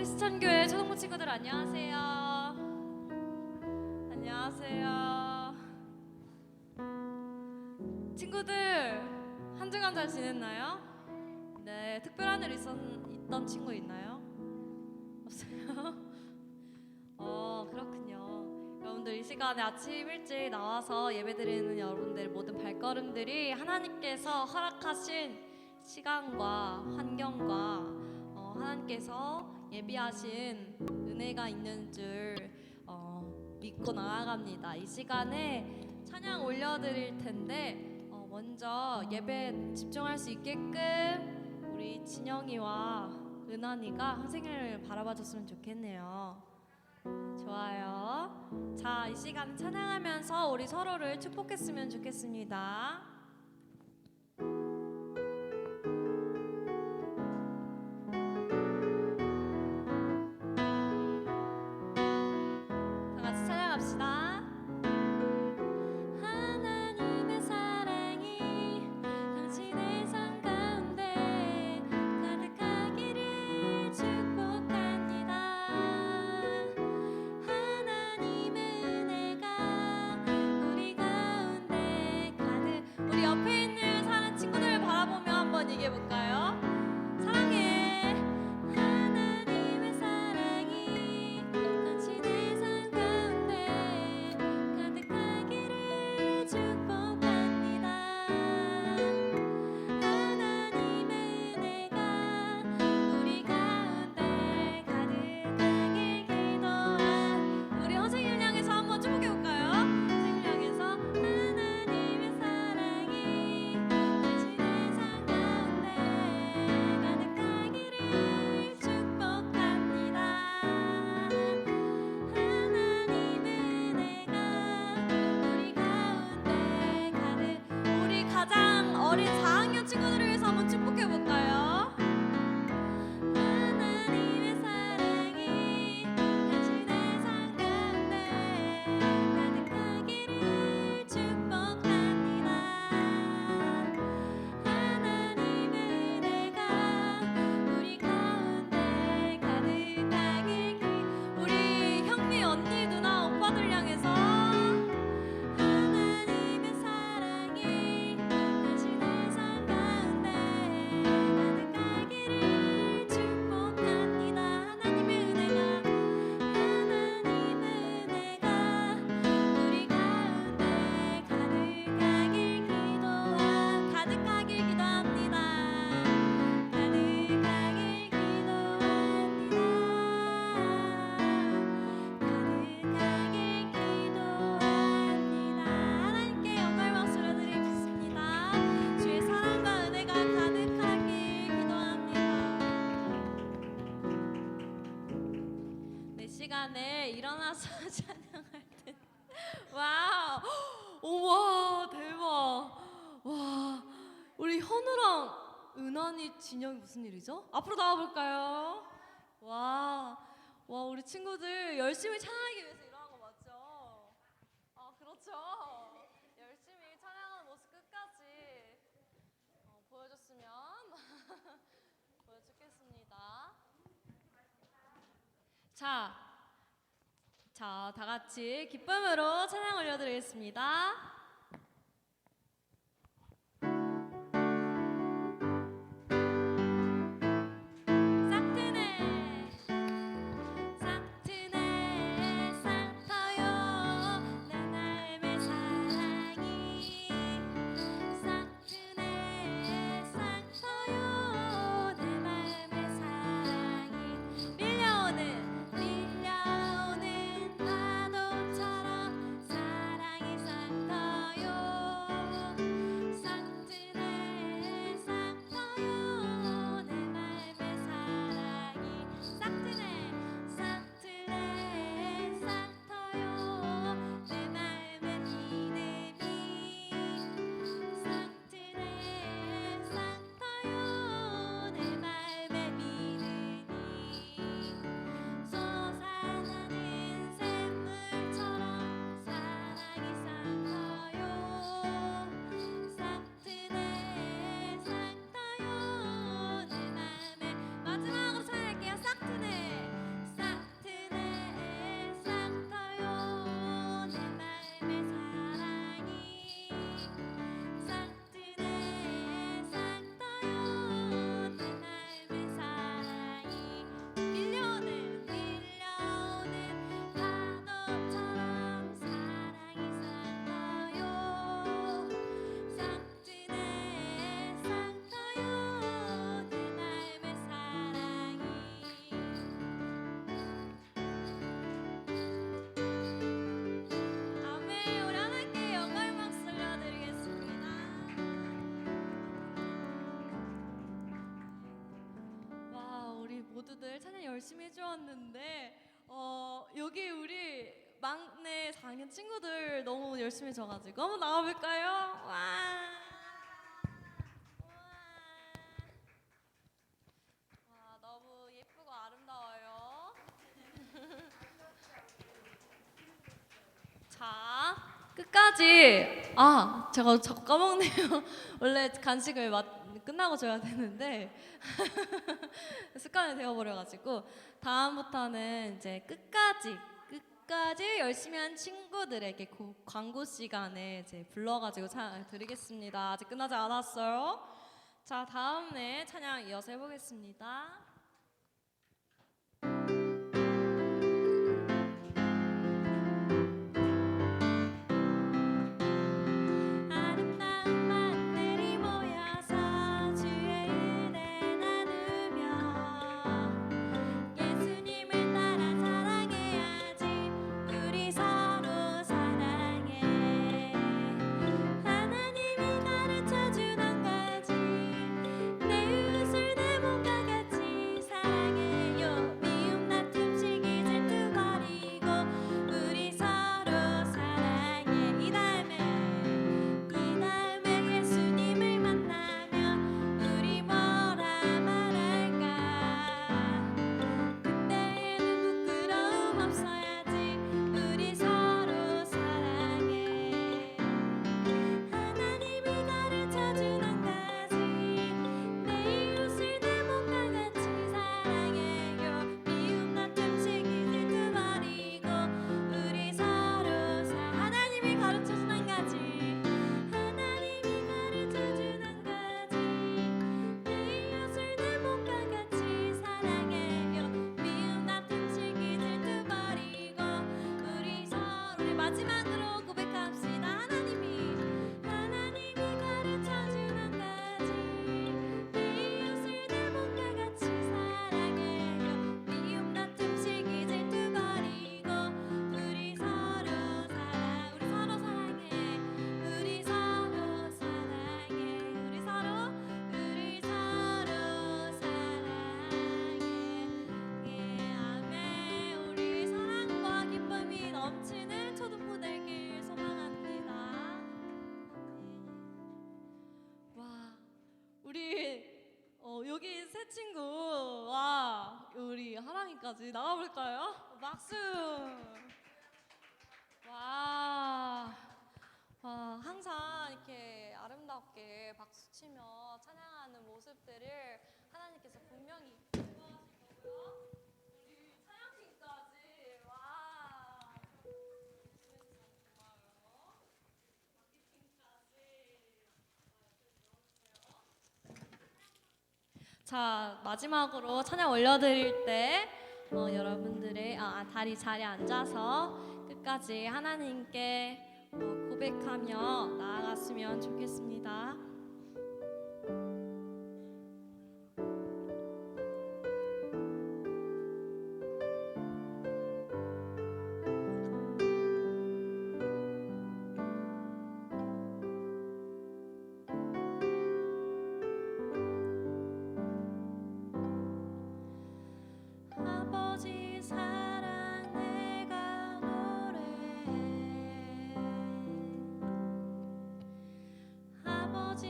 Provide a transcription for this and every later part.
크리스천교회 초등부 친구들 안녕하세요. 안녕하세요. 친구들 한 주간 잘 지냈나요? 네, 특별한 일 있던 친구 있나요? 없어요? 그렇군요. 여러분들 이 시간에 아침 일찍 나와서 예배드리는 여러분들 모든 발걸음들이 하나님께서 허락하신 시간과 환경과 하나님께서 예비하신 은혜가 있는 줄 믿고 나아갑니다. 이 시간에 찬양 올려드릴 텐데 먼저 예배 집중할 수 있게끔 우리 진영이와 은환이가 선생님을 바라봐줬으면 좋겠네요. 좋아요. 자, 이 시간 찬양하면서 우리 서로를 축복했으면 좋겠습니다. 얘기해볼까요? 사랑해. 하나님의 사랑이 당신의 삶 가운데 가득하기를 축복합니다. 하나님의 은혜가 우리 가운데 가득하길 기도한 우리 선생님을 향해서 한번 축복해볼까요? 선생님을 향해서 하나님의 사랑이 당신의 삶 가득하기를 축복합니다. 하나님의 은혜가 우리 가운데 가득 우리 가장 어린 4학년 친구들을 위해서 한번 축복해볼까요? 하나님의 사랑이 당신의 삶 가운데 가득하기를 축복합니다. 하나님의 은혜가 우리 가운데 가득하길 우리 형님, 언니, 누나, 오빠들 향해서 하나님의 사랑이 당신의 삶 가운데 가득하기를 축복합니다. 하나님의 은혜가 우리 가운데 가득하길 기도합니다. 가득하길 기도합니다. 가득하길 기도합니다. 하나님께 영광의 박수를 드리겠습니다. 주의 사랑과 은혜가 가득하길 기도합니다. 내 시간에 일어나서 찬양할 때 와우! 우와, 대박! 와, 우리 현우랑 은환이, 진영이 무슨 일이죠? 앞으로 나와볼까요? 와, 우리 친구들 열심히 찬양하기 위해서 일어난 거 맞죠? 그렇죠. 열심히 찬양하는 모습 끝까지 보여줬으면 보여주겠습니다. 자, 다 같이 기쁨으로 찬양 올려드리겠습니다. 밀려오는 파도처럼 사랑이 싹 열심히 해주었는데 여기 우리 막내 4학년 친구들 너무 열심히 해줘가지고 한번 나가볼까요? 와. 와, 너무 예쁘고 아름다워요. 자, 끝까지. 제가 자꾸 까먹네요. 원래 간식을 끝나고 줘야 되는데 습관이 되어버려가지고 다음부터는 이제 끝까지 열심히 한 친구들에게 광고 시간에 이제 불러가지고 찬양 드리겠습니다. 아직 끝나지 않았어요. 자, 다음에 찬양 이어서 해보겠습니다. 마지막으로 고백합시다. 하나님이 가르쳐주는 가지 내 이웃을 내 몸과 같이 사랑해요. 미움 다툼 시기 질투 버리고 우리 서로 사랑해. 우리 서로 사랑해. 우리 서로 사랑해. 아멘. 우리 사랑과 기쁨이 넘치는 초등부 되길 소망합니다. 와, 우리 여기 세 친구, 와, 우리 하랑이까지 나가볼까요? 박수. 와, 항상 이렇게 아름답게 박수 치며 찬양하는 모습들을 하나님께서 분명히 좋아하실 거고요. 우리 찬양팀까지, 와. 자, 마지막으로 찬양 올려드릴 때 여러분들의 다리 자리에 앉아서 끝까지 하나님께 고백하며 나아갔으면 좋겠습니다. 아버지 사랑 내가 노래해. 아버지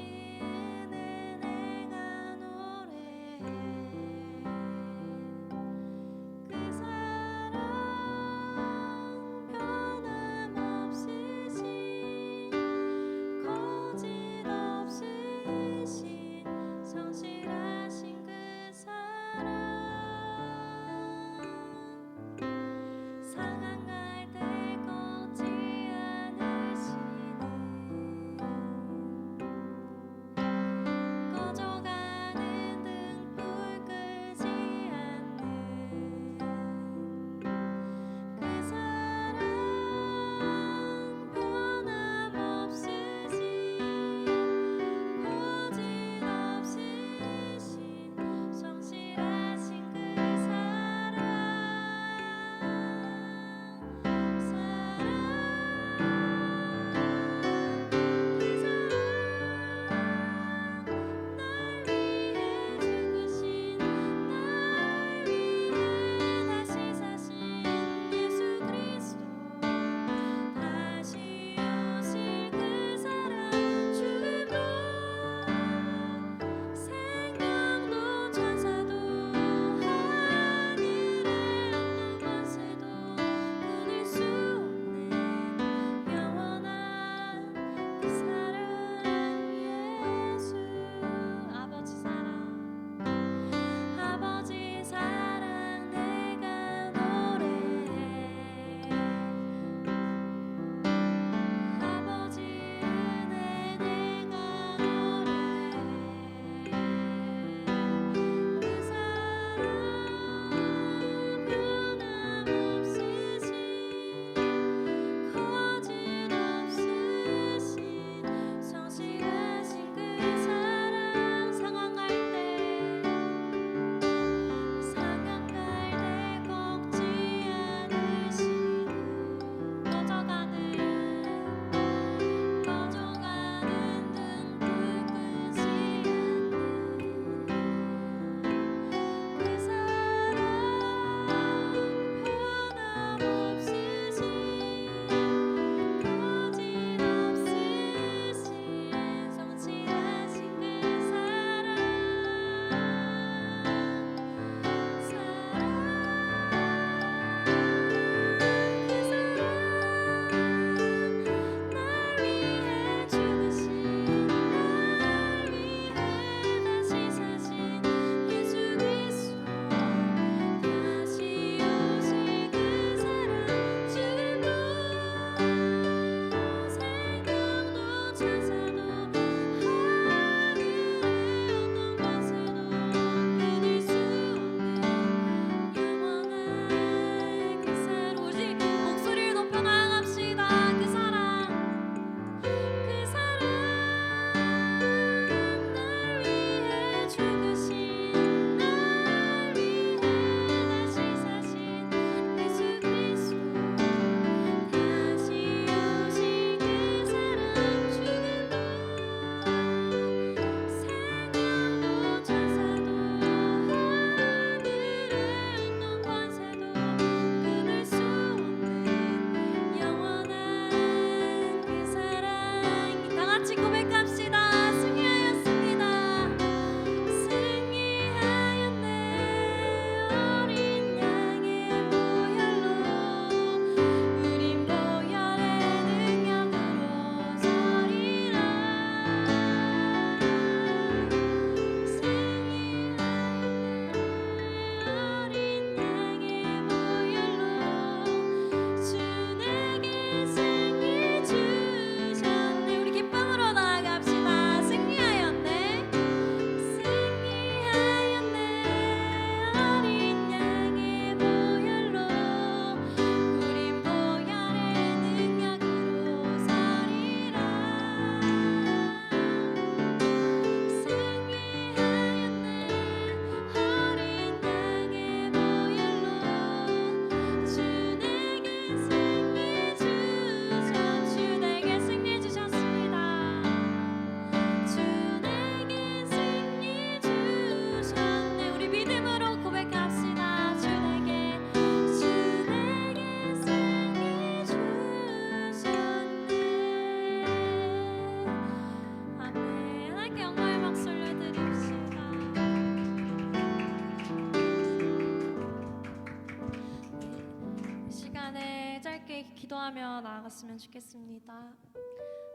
기도하며 나아갔으면 좋겠습니다.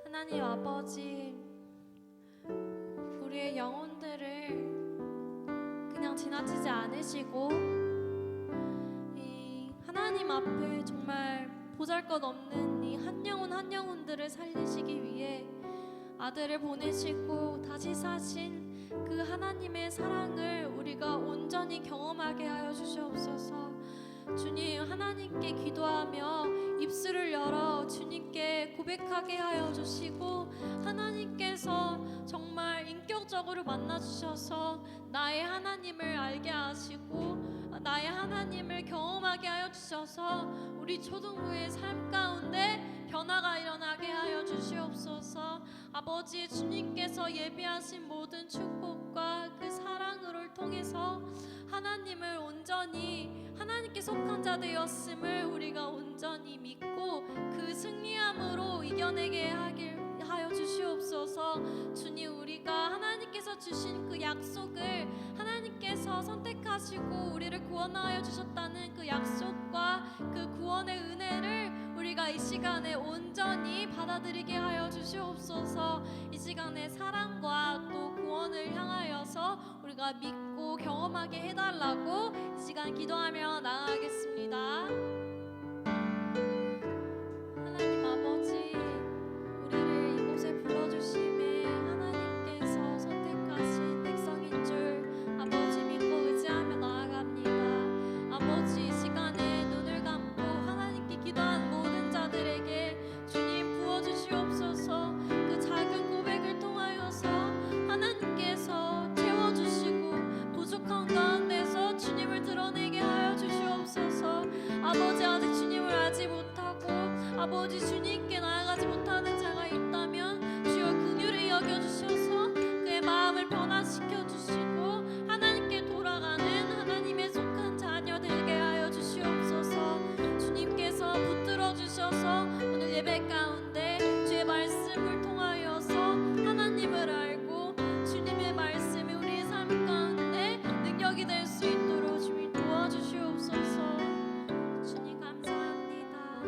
하나님 아버지, 우리의 영혼들을 그냥 지나치지 않으시고 이 하나님 앞에 정말 보잘것없는 이 한 영혼 한 영혼들을 살리시기 위해 아들을 보내시고 다시 사신 그 하나님의 사랑을 우리가 온전히 경험하게 하여 주시옵소서. 주님, 하나님께 기도하며 입술을 열어 주님께 고백하게 하여 주시고, 하나님께서 정말 인격적으로 만나 주셔서 나의 하나님을 알게 하시고 나의 하나님을 경험하게 하여 주셔서 우리 초등부의 삶 가운데 변화가 일어나게 하여 주시옵소서. 아버지, 주님께서 예비하신 모든 축복과 그 사랑을 통해서 하나님을 온전히 하나님께 속한 자 되었음을 우리가 온전히 믿고 그 승리함으로 이겨내게 하여 주시옵소서. 주님, 우리가 하나님께서 주신 그 약속을 하나님께서 선택하시고 우리를 구원하여 주셨다는 그 약속과 그 구원의 은혜를 우리가 이 시간에 온전히 받아들이게 하여 주시옵소서. 이 시간에 사랑과 또 구원을 향하여서 우리가 믿고 경험하게 해달라고 이 시간 기도하며 나아가겠습니다. 하나님 아버지, 우리를 이곳에 불러주심에 하나님께서 선택하신 백성인 줄 아버지 믿고 의지하며 나아갑니다. 아버지, 이 시간에 눈을 감고 하나님께 기도한 모든 자들에게 주님 부어주시옵소서. 그 작은 고백을 통하여서 하나님께서 채워주시고 부족한 가운데서 주님을 드러내게 하여 주시옵소서. 아버지, 아직 주님을 알지 못하고 아버지 주님께 나아가지 못하는 자가 있다면 주여 긍휼히 여겨주셔서 그의 마음을 변화시켜 주시고 하나님께 돌아가는 하나님의 속한 자녀 되게 하여 주시옵소서. 주님께서 붙들어 주셔서 오늘 예배 가운데 주의 말씀을 통하여서 하나님을 알고 주님의 말씀이 우리의 삶 가운데 능력이 될 수 있도록 주님 도와주시옵소서. 주님 감사합니다. 이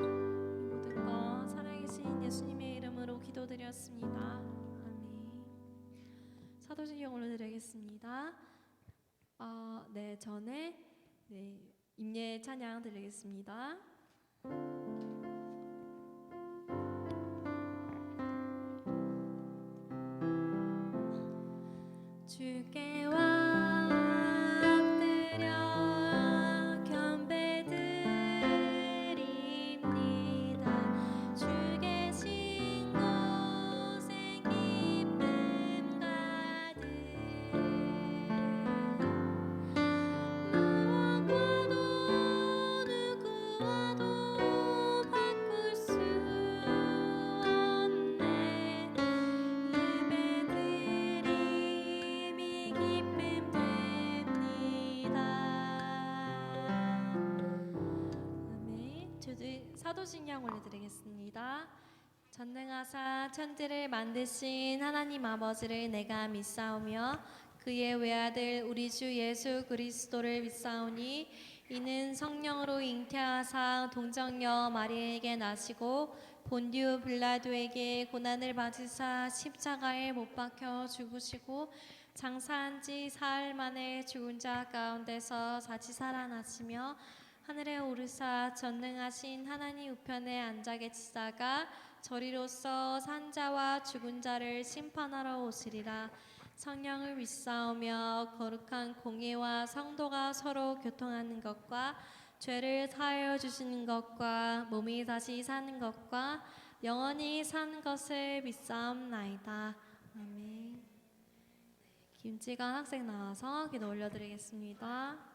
모든 것 살아계신 예수님의 이름으로 기도드렸습니다. 아멘. 사도신경 올려드리겠습니다. 전에 임예 찬양 드리겠습니다. 주께 엎드려 경배드립니다. 주 계신 곳에 기쁨 가득 무엇과도 누구와도 바꿀 수 없네. 예배드림이 기쁨 됩니다. 아멘. 사도신경 올려드리겠습니다. 전능하사 천지를 만드신 하나님 아버지를 내가 믿사오며 그의 외아들 우리 주 예수 그리스도를 믿사오니 이는 성령으로 잉태하사 동정녀 마리아에게 나시고 본디오 빌라도에게 고난을 받으사 십자가에 못 박혀 죽으시고 장사한 지 사흘 만에 죽은 자 가운데서 다시 살아나시며 하늘에 오르사 전능하신 하나님 우편에 앉아 계시다가 저리로서 산자와 죽은 자를 심판하러 오시리라. 성령을 믿사오며 거룩한 공예와 성도가 서로 교통하는 것과 죄를 사하여 주시는 것과 몸이 다시 사는 것과 영원히 사는 것을 믿사옵나이다. 아멘. 김치관 학생 나와서 기도 올려드리겠습니다.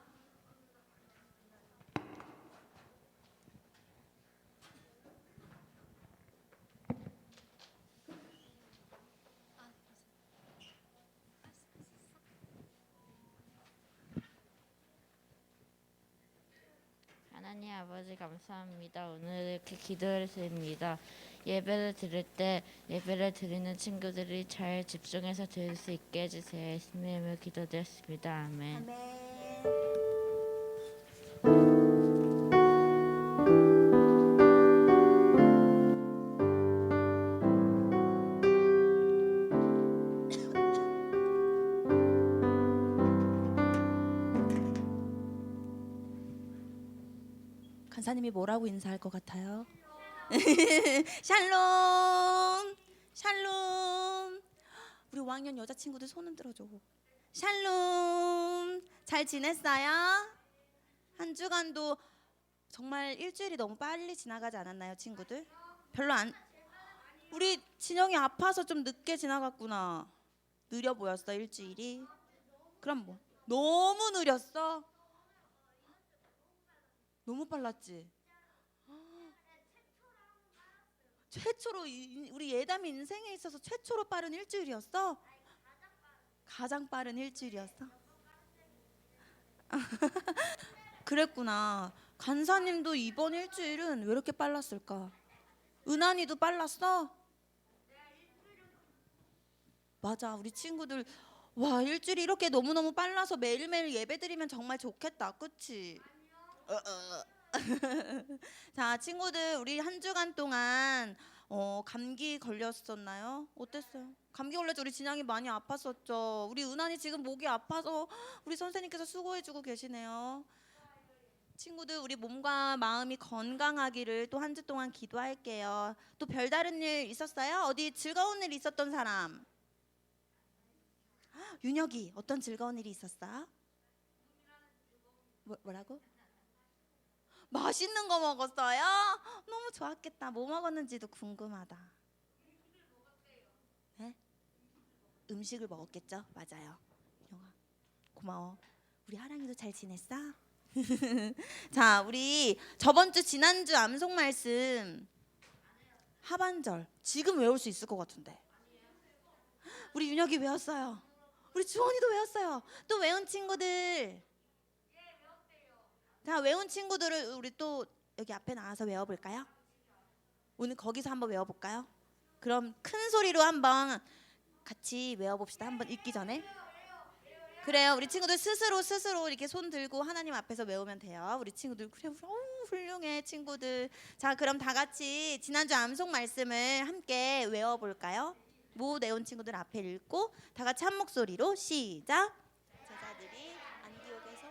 하나님 아버지 감사합니다. 오늘 이렇게 기도를 드립니다. 예배를 드릴 때 예배를 드리는 친구들이 잘 집중해서 들을 수 있게 해주세요. 예수님의 이름으로 기도드렸습니다. 아멘. 아멘. 간사님이 뭐라고 인사할 것 같아요? 샬롬, 샬롬. 우리 5학년 여자친구들 손 흔들어줘. 샬롬, 잘 지냈어요? 한 주간도 정말 일주일이 너무 빨리 지나가지 않았나요, 친구들? 별로 안. 우리 진영이 아파서 좀 늦게 지나갔구나. 느려 보였어, 일주일이? 그럼 뭐? 너무 느렸어? 너무 빨랐지? 최초로 우리 예담이 인생에 있어서 최초로 빠른 일주일이었어? 가장 빠른 일주일이었어? 그랬구나. 간사님도 이번 일주일은 왜 이렇게 빨랐을까? 은한이도 빨랐어? 맞아, 우리 친구들 와, 일주일이 이렇게 너무너무 빨라서 매일매일 예배드리면 정말 좋겠다, 그치? 자, 친구들, 우리 한 주간 동안 감기 걸렸었나요? 어땠어요? 감기 걸렸죠. 우리 진양이 많이 아팠었죠. 우리 은한이 지금 목이 아파서 우리 선생님께서 수고해주고 계시네요. 친구들, 우리 몸과 마음이 건강하기를 또 한 주 동안 기도할게요. 또 별다른 일 있었어요? 어디 즐거운 일 있었던 사람? 윤혁이, 어떤 즐거운 일이 있었어? 뭐라고? 맛있는 거 먹었어요? 너무 좋았겠다. 뭐 먹었는지도 궁금하다. 네? 음식을 먹었겠죠? 맞아요. 영아, 고마워. 우리 하랑이도 잘 지냈어? 자, 우리 저번 주 지난주 암송 말씀 하반절 지금 외울 수 있을 것 같은데. 우리 윤혁이 외웠어요. 우리 주원이도 외웠어요. 또 외운 친구들. 자, 외운 친구들을 우리 또 여기 앞에 나와서 외워볼까요? 오늘 거기서 한번 외워볼까요? 그럼 큰 소리로 한번 같이 외워봅시다. 한번 읽기 전에. 그래요. 우리 친구들 스스로 이렇게 손 들고 하나님 앞에서 외우면 돼요. 우리 친구들 그래, 훌륭해 친구들. 자, 그럼 다 같이 지난주 암송 말씀을 함께 외워볼까요? 모 내온 친구들 앞에 읽고 다 같이 한 목소리로 시작. 제자들이 안디옥에서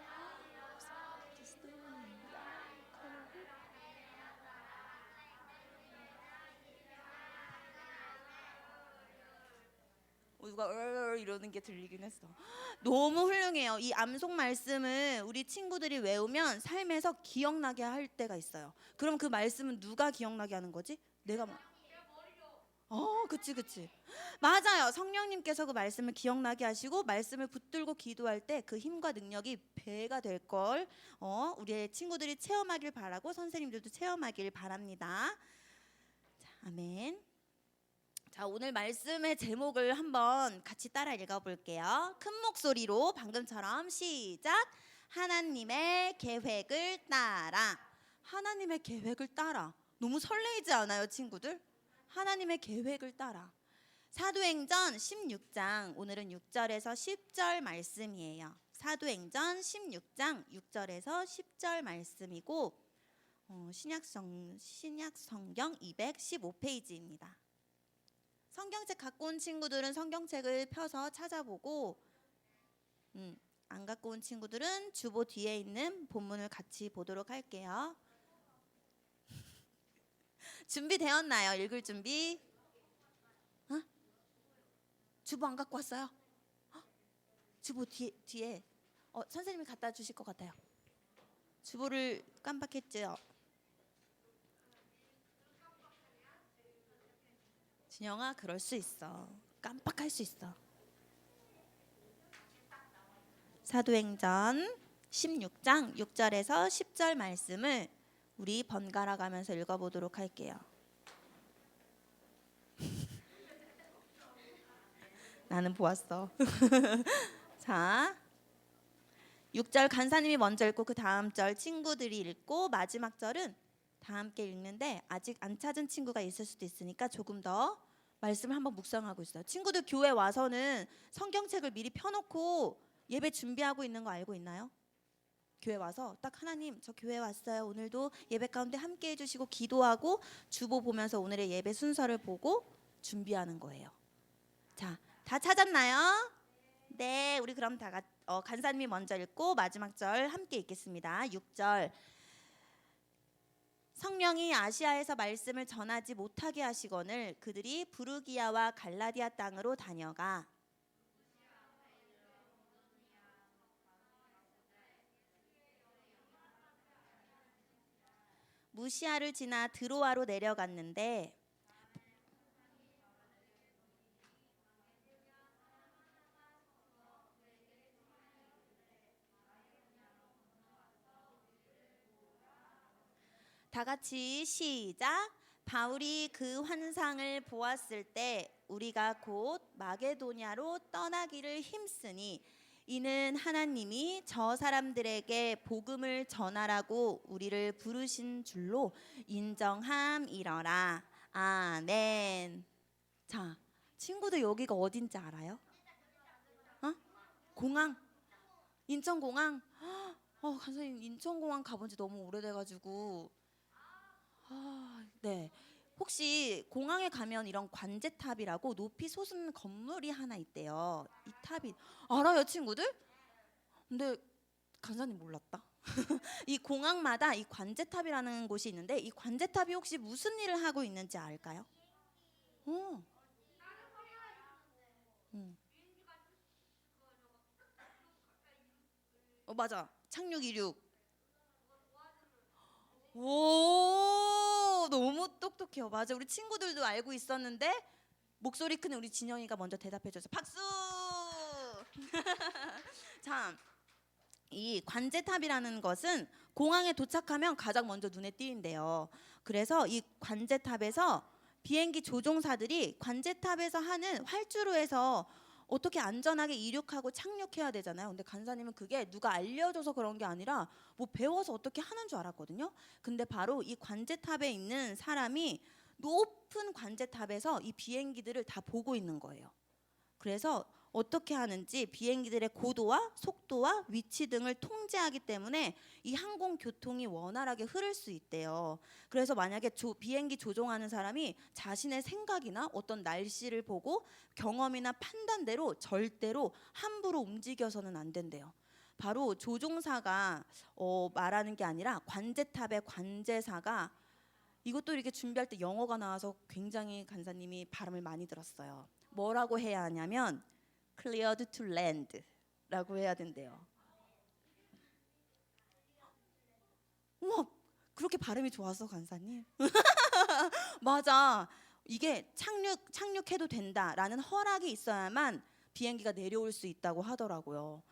누가 이러는 게 들리긴 했어. 너무 훌륭해요. 이 암송 말씀을 우리 친구들이 외우면 삶에서 기억나게 할 때가 있어요. 그럼 그 말씀은 누가 기억나게 하는 거지? 내가 그치. 맞아요. 성령님께서 그 말씀을 기억나게 하시고 말씀을 붙들고 기도할 때 그 힘과 능력이 배가 될 걸 우리의 친구들이 체험하길 바라고 선생님들도 체험하길 바랍니다. 자, 아멘. 자, 오늘 말씀의 제목을 한번 같이 따라 읽어볼게요. 큰 목소리로 방금처럼 시작. 하나님의 계획을 따라. 하나님의 계획을 따라. 너무 설레이지 않아요, 친구들? 하나님의 계획을 따라. 사도행전 16장, 오늘은 6절에서 10절 말씀이에요. 사도행전 16장 6절에서 10절 말씀이고 신약성경 215페이지입니다. 성경책 갖고 온 친구들은 성경책을 펴서 찾아보고 안 갖고 온 친구들은 주보 뒤에 있는 본문을 같이 보도록 할게요. 준비되었나요? 읽을 준비? 주보 안 갖고 왔어요? 주보 뒤에 선생님이 갖다 주실 것 같아요. 주보를 깜빡했죠? 진영아, 그럴 수 있어. 깜빡할 수 있어. 사도행전 16장 6절에서 10절 말씀을 우리 번갈아 가면서 읽어보도록 할게요. 나는 보았어. 자, 6절 간사님이 먼저 읽고 그 다음 절 친구들이 읽고 마지막 절은 다 함께 읽는데 아직 안 찾은 친구가 있을 수도 있으니까 조금 더 말씀을 한번 묵상하고 있어요. 친구들 교회 와서는 성경책을 미리 펴놓고 예배 준비하고 있는 거 알고 있나요? 교회 와서 딱 하나님 저 교회 왔어요. 오늘도 예배 가운데 함께 해주시고 기도하고 주보 보면서 오늘의 예배 순서를 보고 준비하는 거예요. 자, 다 찾았나요? 네, 우리 그럼 다 간사님이 먼저 읽고 마지막 절 함께 읽겠습니다. 6절 성령이 아시아에서 말씀을 전하지 못하게 하시거늘 그들이 부르기아와 갈라디아 땅으로 다녀가 무시아를 지나 드로아로 내려갔는데 다 같이 시작. 바울이 그 환상을 보았을 때 우리가 곧 마게도냐로 떠나기를 힘쓰니 이는 하나님이 저 사람들에게 복음을 전하라고 우리를 부르신 줄로 인정함이러라. 아멘. 자, 친구들 여기가 어딘지 알아요? 어? 공항? 인천공항? 간사님 인천공항 가본 지 너무 오래돼가지고 네. 혹시 공항에 가면 이런 관제탑이라고 높이 솟은 건물이 하나 있대요. 이 탑이 알아요, 친구들? 근데 간사님 몰랐다. 이 공항마다 이 관제탑이라는 곳이 있는데 이 관제탑이 혹시 무슨 일을 하고 있는지 알까요? 어. 응. 맞아. 착륙 이륙. 오, 너무 똑똑해요. 맞아. 우리 친구들도 알고 있었는데 목소리 큰 우리 진영이가 먼저 대답해 줬어요. 박수. 자, 이 관제탑이라는 것은 공항에 도착하면 가장 먼저 눈에 띄는데요. 그래서 이 관제탑에서 비행기 조종사들이 관제탑에서 하는 활주로에서 어떻게 안전하게 이륙하고 착륙해야 되잖아요. 근데 간사님은 그게 누가 알려줘서 그런 게 아니라 뭐 배워서 어떻게 하는 줄 알았거든요. 근데 바로 이 관제탑에 있는 사람이 높은 관제탑에서 이 비행기들을 다 보고 있는 거예요. 그래서 어떻게 하는지 비행기들의 고도와 속도와 위치 등을 통제하기 때문에 이 항공 교통이 원활하게 흐를 수 있대요. 그래서 만약에 비행기 조종하는 사람이 자신의 생각이나 어떤 날씨를 보고 경험이나 판단대로 절대로 함부로 움직여서는 안 된대요. 바로 조종사가 말하는 게 아니라 관제탑의 관제사가 이것도 이렇게 준비할 때 영어가 나와서 굉장히 간사님이 발음을 많이 들었어요. 뭐라고 해야 하냐면 cleared to land 라고 해야 된대요. 우와, 그렇게 발음이 좋았어, 간사님? 맞아. 이게 착륙해도 된다라는 허락이 있어야만 비행기가 내려올 수 있다고 하더라고요.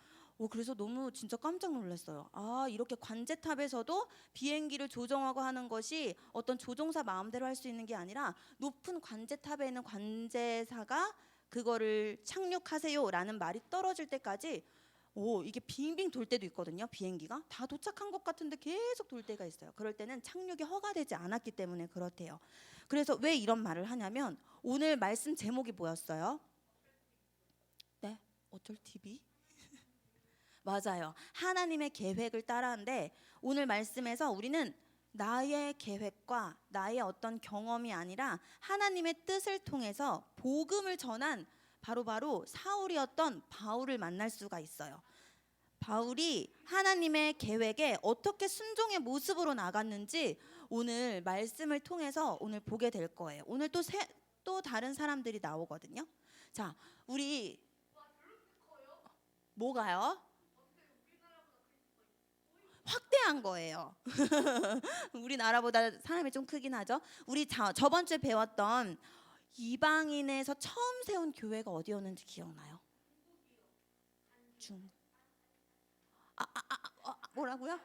그래서 너무 진짜 깜짝 놀랐어요. 이렇게 관제탑에서도 비행기를 조종하고 하는 것이 어떤 조종사 마음대로 할 수 있는 게 아니라 높은 관제탑에 있는 관제사가 그거를 착륙하세요라는 말이 떨어질 때까지 이게 빙빙 돌 때도 있거든요. 비행기가 다 도착한 것 같은데 계속 돌 때가 있어요. 그럴 때는 착륙이 허가되지 않았기 때문에 그렇대요. 그래서 왜 이런 말을 하냐면 오늘 말씀 제목이 뭐였어요? 네, 어쩔 TV? 맞아요. 하나님의 계획을 따라하는데 오늘 말씀에서 우리는 나의 계획과 나의 어떤 경험이 아니라 하나님의 뜻을 통해서 복음을 전한 바로 사울이었던 바울을 만날 수가 있어요. 바울이 하나님의 계획에 어떻게 순종의 모습으로 나갔는지 오늘 말씀을 통해서 오늘 보게 될 거예요. 오늘 또 다른 사람들이 나오거든요. 자, 우리 뭐가요? 확대한 거예요. 우리나라보다 사람이 좀 크긴 하죠. 우리 저번 주에 배웠던 이방인에서 처음 세운 교회가 어디였는지 기억나요? 뭐라고요?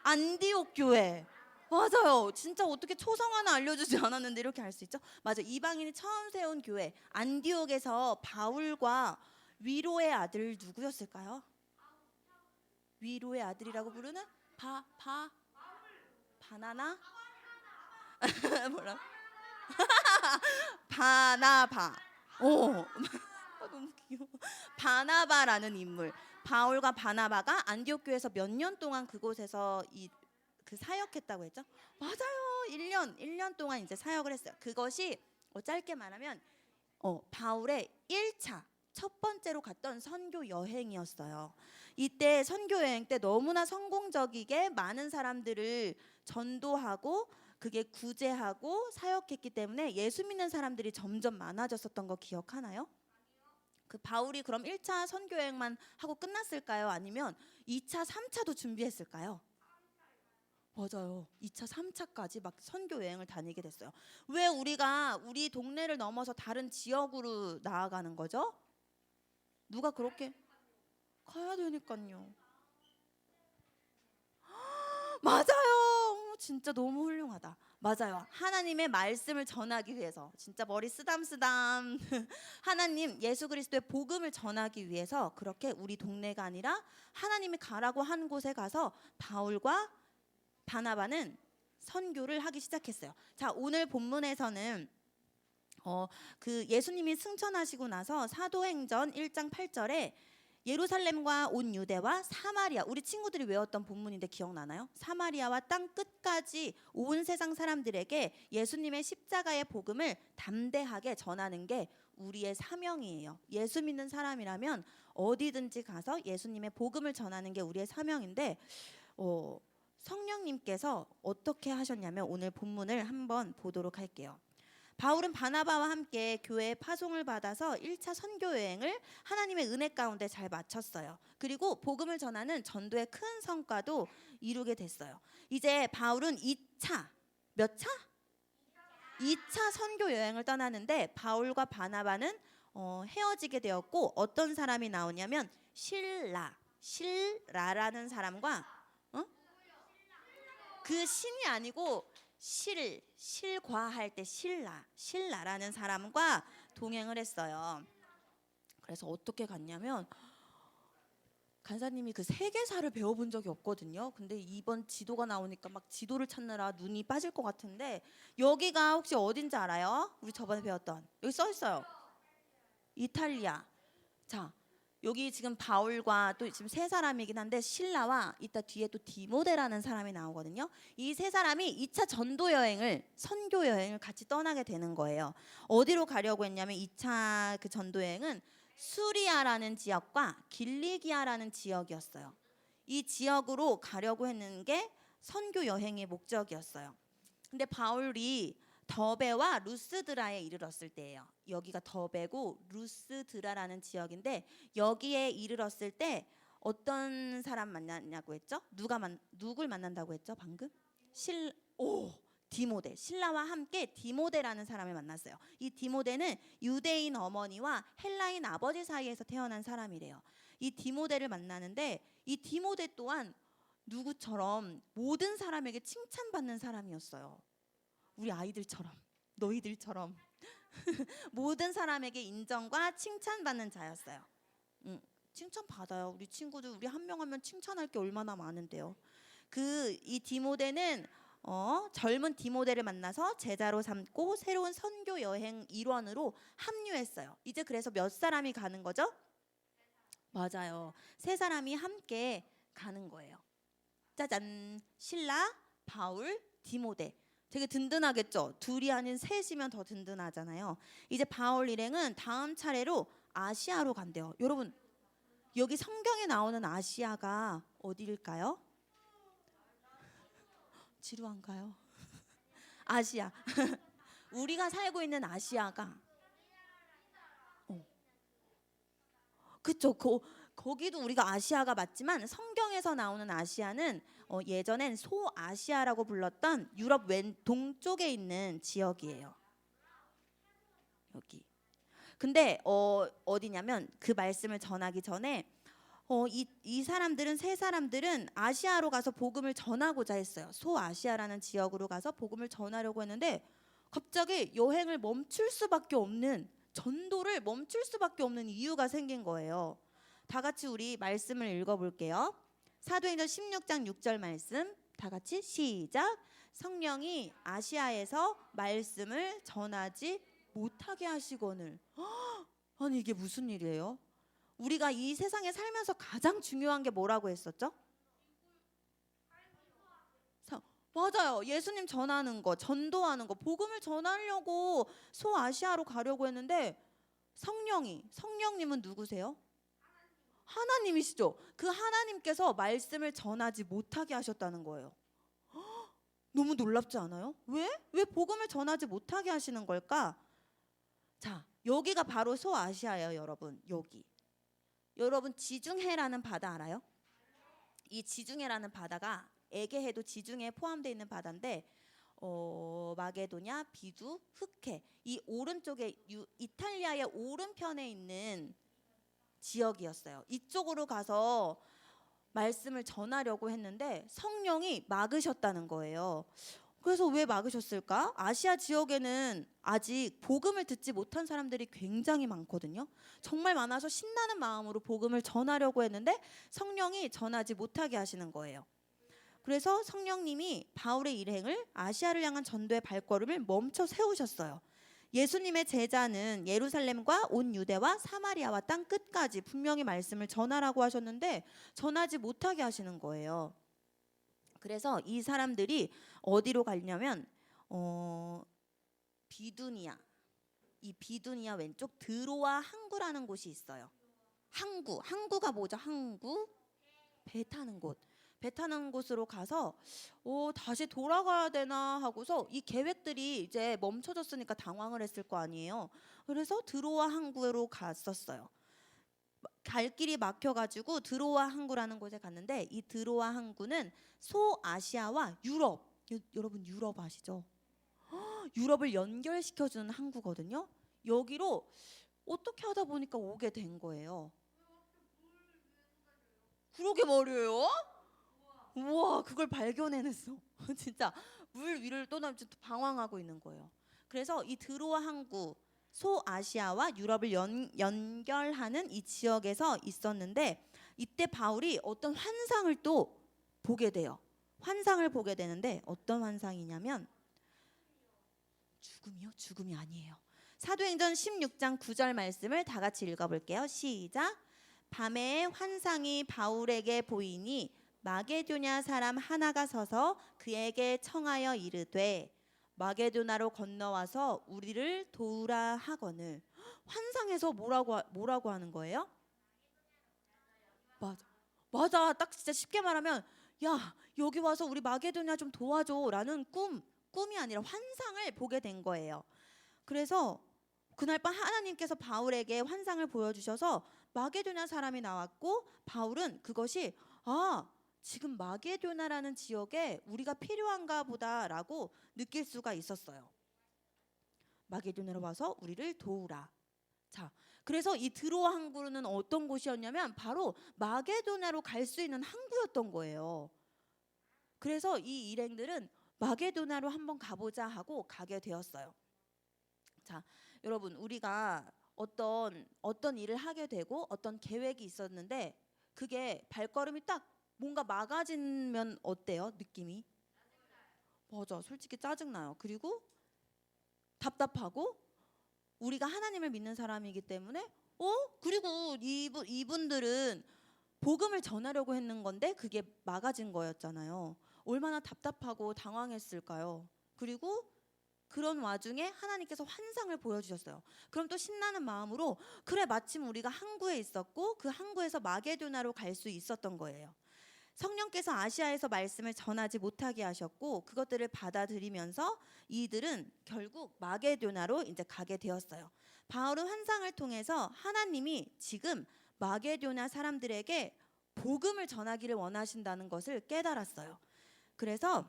안디옥 교회. 맞아요. 진짜 어떻게 초성 하나 알려주지 않았는데 이렇게 알 수 있죠? 맞아. 이방인이 처음 세운 교회 안디옥에서 바울과 위로의 아들 누구였을까요? 위로의 아들이라고 부르는 바나나? 뭐라? 바나바. 너무 귀여워. 바나바라는 인물. 바울과 바나바가 안디옥 교회에서 몇 년 동안 그곳에서 그 사역했다고 했죠? 맞아요. 1년 동안 이제 사역을 했어요. 그것이 짧게 말하면 바울의 1차 첫 번째로 갔던 선교 여행이었어요. 이때 선교 여행 때 너무나 성공적이게 많은 사람들을 전도하고 그게 구제하고 사역했기 때문에 예수 믿는 사람들이 점점 많아졌었던 거 기억하나요? 그 바울이 그럼 1차 선교 여행만 하고 끝났을까요? 아니면 2차, 3차도 준비했을까요? 맞아요. 2차, 3차까지 막 선교 여행을 다니게 됐어요. 왜 우리가 우리 동네를 넘어서 다른 지역으로 나아가는 거죠? 누가 그렇게 가야 되니까요. 맞아요. 진짜 너무 훌륭하다. 맞아요. 하나님의 말씀을 전하기 위해서 진짜 머리 쓰담쓰담 하나님 예수 그리스도의 복음을 전하기 위해서 그렇게 우리 동네가 아니라 하나님이 가라고 한 곳에 가서 바울과 바나바는 선교를 하기 시작했어요. 자, 오늘 본문에서는 그 예수님이 승천하시고 나서 사도행전 1장 8절에 예루살렘과 온 유대와 사마리아, 우리 친구들이 외웠던 본문인데 기억나나요? 사마리아와 땅 끝까지 온 세상 사람들에게 예수님의 십자가의 복음을 담대하게 전하는 게 우리의 사명이에요. 예수 믿는 사람이라면 어디든지 가서 예수님의 복음을 전하는 게 우리의 사명인데 성령님께서 어떻게 하셨냐면 오늘 본문을 한번 보도록 할게요. 바울은 바나바와 함께 교회에 파송을 받아서 1차 선교 여행을 하나님의 은혜 가운데 잘 마쳤어요. 그리고 복음을 전하는 전도의 큰 성과도 이루게 됐어요. 이제 바울은 2차, 몇 차? 2차 선교 여행을 떠나는데 바울과 바나바는 헤어지게 되었고 어떤 사람이 나오냐면 실라라는 사람과 그 신이 아니고 실과할 때 실라라는 사람과 동행을 했어요. 그래서 어떻게 갔냐면 간사님이 그 세계사를 배워본 적이 없거든요. 근데 이번 지도가 나오니까 막 지도를 찾느라 눈이 빠질 것 같은데 여기가 혹시 어딘지 알아요? 우리 저번에 배웠던 여기 써 있어요. 이탈리아. 자, 여기 지금 바울과 또 지금 세 사람이긴 한데 실라와 이따 뒤에 또 디모데라는 사람이 나오거든요. 이 세 사람이 2차 전도 여행을 선교 여행을 같이 떠나게 되는 거예요. 어디로 가려고 했냐면 2차 그 전도 여행은 수리아라는 지역과 길리기아라는 지역이었어요. 이 지역으로 가려고 했는 게 선교 여행의 목적이었어요. 근데 바울이 더베와 루스드라에 이르렀을 때예요. 여기가 더베고 루스드라라는 지역인데 여기에 이르렀을 때 어떤 사람 만났냐고 했죠? 누굴 만난다고 했죠? 방금? 디모데. 신라와 함께 디모데라는 사람을 만났어요. 이 디모데는 유대인 어머니와 헬라인 아버지 사이에서 태어난 사람이래요. 이 디모데를 만나는데 이 디모데 또한 누구처럼 모든 사람에게 칭찬받는 사람이었어요. 우리 아이들처럼, 너희들처럼 모든 사람에게 인정과 칭찬받는 자였어요. 칭찬받아요. 우리 친구들 우리 한 명 하면 칭찬할 게 얼마나 많은데요. 이 디모데는 젊은 디모데를 만나서 제자로 삼고 새로운 선교 여행 일원으로 합류했어요. 이제 그래서 몇 사람이 가는 거죠? 맞아요. 세 사람이 함께 가는 거예요. 짜잔, 신라, 바울, 디모데. 되게 든든하겠죠. 둘이 아닌 셋이면 더 든든하잖아요. 이제 바울 일행은 다음 차례로 아시아로 간대요. 여러분 여기 성경에 나오는 아시아가 어디일까요? 지루한가요? 아시아. 우리가 살고 있는 아시아가 그쵸. 거기도 우리가 아시아가 맞지만 성경에서 나오는 아시아는 예전엔 소아시아라고 불렀던 유럽 동쪽에 있는 지역이에요. 여기. 근데 어디냐면 그 말씀을 전하기 전에 이 사람들은 세 사람들은 아시아로 가서 복음을 전하고자 했어요. 소아시아라는 지역으로 가서 복음을 전하려고 했는데 갑자기 여행을 멈출 수밖에 없는 전도를 멈출 수밖에 없는 이유가 생긴 거예요. 다 같이 우리 말씀을 읽어볼게요. 사도행전 16장 6절 말씀 다 같이 시작. 성령이 아시아에서 말씀을 전하지 못하게 하시거늘. 아니 이게 무슨 일이에요? 우리가 이 세상에 살면서 가장 중요한 게 뭐라고 했었죠? 맞아요. 예수님 전하는 거, 전도하는 거, 복음을 전하려고 소아시아로 가려고 했는데 성령님은 누구세요? 하나님이시죠. 그 하나님께서 말씀을 전하지 못하게 하셨다는 거예요. 너무 놀랍지 않아요? 왜? 왜 복음을 전하지 못하게 하시는 걸까? 자, 여기가 바로 소아시아예요, 여러분. 여기. 여러분 지중해라는 바다 알아요? 이 지중해라는 바다가 에게해도 지중해에 포함되어 있는 바다인데 마게도냐, 비두, 흑해 이 오른쪽에 이탈리아의 오른편에 있는 지역이었어요. 이쪽으로 가서 말씀을 전하려고 했는데 성령이 막으셨다는 거예요. 그래서 왜 막으셨을까? 아시아 지역에는 아직 복음을 듣지 못한 사람들이 굉장히 많거든요. 정말 많아서 신나는 마음으로 복음을 전하려고 했는데 성령이 전하지 못하게 하시는 거예요. 그래서 성령님이 바울의 일행을 아시아를 향한 전도의 발걸음을 멈춰 세우셨어요. 예수님의 제자는 예루살렘과 온 유대와 사마리아와 땅 끝까지 분명히 말씀을 전하라고 하셨는데 전하지 못하게 하시는 거예요. 그래서 이 사람들이 어디로 가냐면 비두니아, 이 비두니아 왼쪽 드로아 항구라는 곳이 있어요. 항구가 뭐죠? 항구? 배 타는 곳. 배 타는 곳으로 가서 다시 돌아가야 되나 하고서 이 계획들이 이제 멈춰졌으니까 당황을 했을 거 아니에요. 그래서 드로아 항구로 갔었어요. 갈 길이 막혀가지고 드로아 항구라는 곳에 갔는데 이 드로아 항구는 소아시아와 유럽, 여러분 유럽 아시죠? 유럽을 연결시켜주는 항구거든요. 여기로 어떻게 하다 보니까 오게 된 거예요. 그러게 말이에요. 우와, 그걸 발견해냈어. 진짜 물 위를 떠나면서 방황하고 있는 거예요. 그래서 이 드로아 항구, 소아시아와 유럽을 연결하는 이 지역에서 있었는데 이때 바울이 어떤 환상을 또 보게 돼요. 환상을 보게 되는데 어떤 환상이냐면 죽음이요? 죽음이 아니에요. 사도행전 16장 9절 말씀을 다 같이 읽어볼게요. 시작. 밤에 환상이 바울에게 보이니 마게도냐 사람 하나가 서서 그에게 청하여 이르되 마게도나로 건너와서 우리를 도우라 하거늘. 환상에서 뭐라고 하는 거예요? 맞아. 딱 진짜 쉽게 말하면 야, 여기 와서 우리 마게도냐 좀 도와줘라는 꿈이 아니라 환상을 보게 된 거예요. 그래서 그날 밤 하나님께서 바울에게 환상을 보여주셔서 마게도냐 사람이 나왔고 바울은 그것이 지금 마게도나라는 지역에 우리가 필요한가 보다라고 느낄 수가 있었어요. 마게도나로 와서 우리를 도우라. 자, 그래서 이 드로아 항구는 어떤 곳이었냐면 바로 마게도나로 갈 수 있는 항구였던 거예요. 그래서 이 일행들은 마게도나로 한번 가보자 하고 가게 되었어요. 자, 여러분 우리가 어떤 일을 하게 되고 어떤 계획이 있었는데 그게 발걸음이 딱 뭔가 막아지면 어때요? 느낌이? 맞아. 솔직히 짜증나요. 그리고 답답하고 우리가 하나님을 믿는 사람이기 때문에 그리고 이분들은 복음을 전하려고 했는 건데 그게 막아진 거였잖아요. 얼마나 답답하고 당황했을까요? 그리고 그런 와중에 하나님께서 환상을 보여주셨어요. 그럼 또 신나는 마음으로 그래 마침 우리가 항구에 있었고 그 항구에서 마게도나로 갈 수 있었던 거예요. 성령께서 아시아에서 말씀을 전하지 못하게 하셨고 그것들을 받아들이면서 이들은 결국 마게도나로 이제 가게 되었어요. 바울은 환상을 통해서 하나님이 지금 마게도나 사람들에게 복음을 전하기를 원하신다는 것을 깨달았어요. 그래서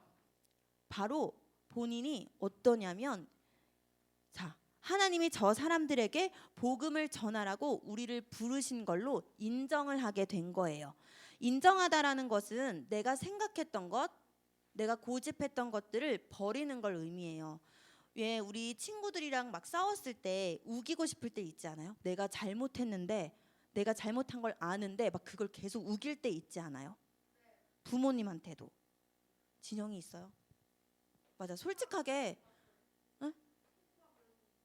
바로 본인이 어떠냐면 하나님이 저 사람들에게 복음을 전하라고 우리를 부르신 걸로 인정을 하게 된 거예요. 인정하다라는 것은 내가 생각했던 것, 내가 고집했던 것들을 버리는 걸 의미해요. 왜 우리 친구들이랑 막 싸웠을 때 우기고 싶을 때 있지 않아요? 내가 잘못했는데 내가 잘못한 걸 아는데 막 그걸 계속 우길 때 있지 않아요? 부모님한테도. 진영이 있어요? 맞아. 솔직하게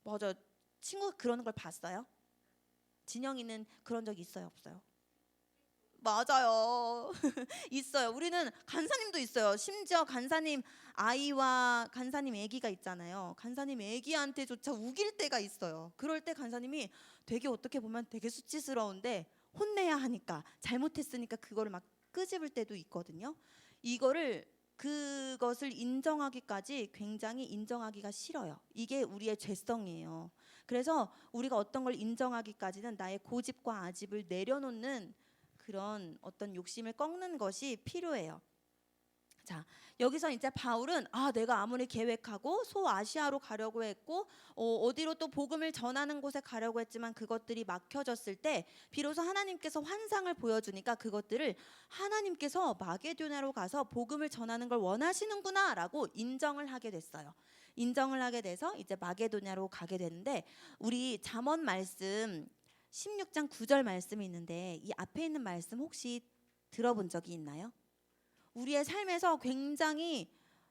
맞아. 친구가 그러는 걸 봤어요? 진영이는 그런 적 있어요? 없어요? 맞아요. 있어요. 우리는 간사님도 있어요. 심지어 간사님 아이와 간사님 아기가 있잖아요. 간사님 아기한테조차 우길 때가 있어요. 그럴 때 간사님이 되게 어떻게 보면 되게 수치스러운데 혼내야 하니까 잘못했으니까 그거를 막 끄집을 때도 있거든요. 그것을 인정하기까지 굉장히 인정하기가 싫어요. 이게 우리의 죄성이에요. 그래서 우리가 어떤 걸 인정하기까지는 나의 고집과 아집을 내려놓는 그런 어떤 욕심을 꺾는 것이 필요해요. 자, 여기서 이제 바울은 내가 아무리 계획하고 소아시아로 가려고 했고 어디로 또 복음을 전하는 곳에 가려고 했지만 그것들이 막혀졌을 때 비로소 하나님께서 환상을 보여주니까 그것들을 하나님께서 마게도냐로 가서 복음을 전하는 걸 원하시는구나라고 인정을 하게 됐어요. 인정을 하게 돼서 이제 마게도냐로 가게 되는데 우리 잠언 말씀 16장 9절 말씀이 있는데 이 앞에 있는 말씀 혹시 들어본 적이 있나요? 우리의 삶에서 굉장히